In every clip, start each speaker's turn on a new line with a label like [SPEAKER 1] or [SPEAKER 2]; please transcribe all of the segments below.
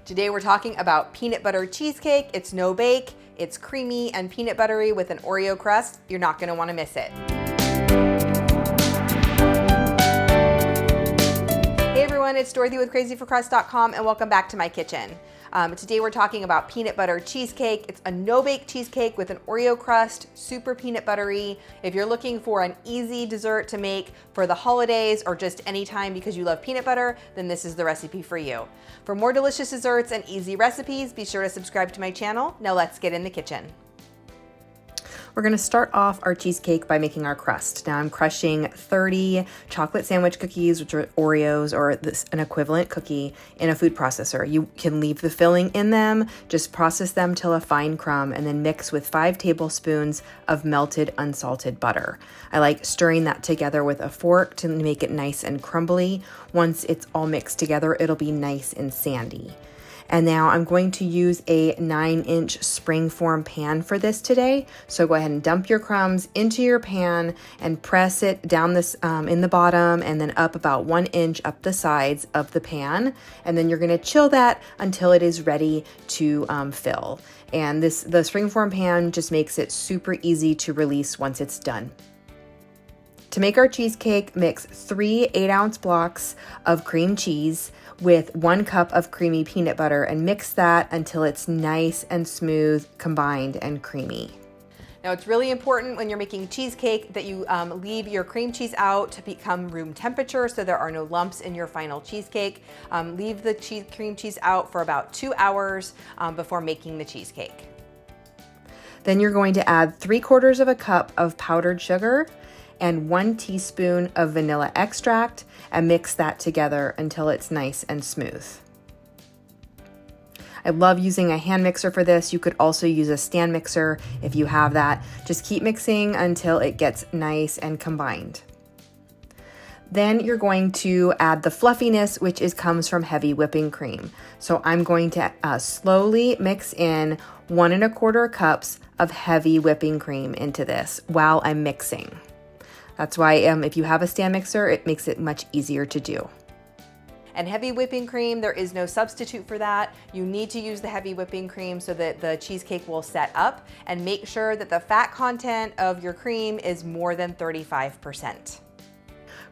[SPEAKER 1] Today we're talking about peanut butter cheesecake. It's no bake, it's creamy and peanut buttery with an Oreo crust. You're not gonna wanna miss it. Hey everyone, it's Dorothy with crazyforcrust.com and welcome back to my kitchen. Today we're talking about peanut butter cheesecake. It's a no-bake cheesecake with an Oreo crust, super peanut buttery. If you're looking for an easy dessert to make for the holidays or just anytime because you love peanut butter, then this is the recipe for you. For more delicious desserts and easy recipes, be sure to subscribe to my channel. Now let's get in the kitchen. We're gonna start off our cheesecake by making our crust. Now I'm crushing 30 chocolate sandwich cookies, which are Oreos or an equivalent cookie, in a food processor. You can leave the filling in them, just process them till a fine crumb, and then mix with 5 tablespoons of melted unsalted butter. I like stirring that together with a fork to make it nice and crumbly. Once it's all mixed together, it'll be nice and sandy. And now I'm going to use a 9-inch springform pan for this today. So go ahead and dump your crumbs into your pan and press it down this in the bottom and then up about 1 inch up the sides of the pan. And then you're gonna chill that until it is ready to fill. And the springform pan just makes it super easy to release once it's done. To make our cheesecake, mix 3 8-ounce blocks of cream cheese with 1 cup of creamy peanut butter and mix that until it's nice and smooth, combined and creamy. Now it's really important when you're making cheesecake that you leave your cream cheese out to become room temperature so there are no lumps in your final cheesecake. Leave the cream cheese out for about 2 hours before making the cheesecake. Then you're going to add 3/4 of a cup of powdered sugar and 1 teaspoon of vanilla extract and mix that together until it's nice and smooth. I love using a hand mixer for this. You could also use a stand mixer if you have that. Just keep mixing until it gets nice and combined. Then you're going to add the fluffiness, which comes from heavy whipping cream. So I'm going to slowly mix in 1 1/4 cups of heavy whipping cream into this while I'm mixing. That's why if you have a stand mixer, it makes it much easier to do. And heavy whipping cream, there is no substitute for that. You need to use the heavy whipping cream so that the cheesecake will set up, and make sure that the fat content of your cream is more than 35%.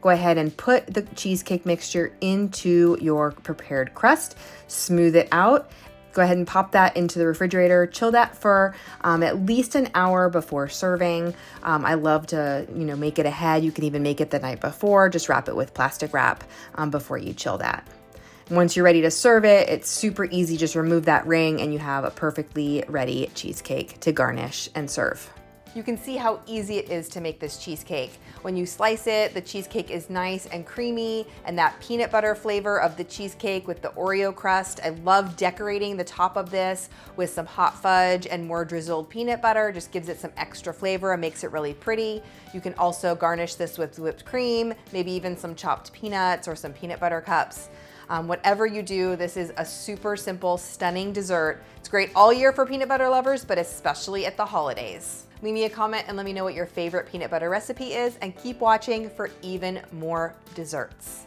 [SPEAKER 1] Go ahead and put the cheesecake mixture into your prepared crust, smooth it out. Go ahead and pop that into the refrigerator. Chill that for at least an hour before serving. I love to, make it ahead. You can even make it the night before. Just wrap it with plastic wrap before you chill that. Once you're ready to serve it, it's super easy. Just remove that ring and you have a perfectly ready cheesecake to garnish and serve. You can see how easy it is to make this cheesecake. When you slice it, the cheesecake is nice and creamy, and that peanut butter flavor of the cheesecake with the Oreo crust. I love decorating the top of this with some hot fudge and more drizzled peanut butter. Just gives it some extra flavor and makes it really pretty. You can also garnish this with whipped cream, maybe even some chopped peanuts or some peanut butter cups. Whatever you do, this is a super simple, stunning dessert. It's great all year for peanut butter lovers, but especially at the holidays. Leave me a comment and let me know what your favorite peanut butter recipe is, and keep watching for even more desserts.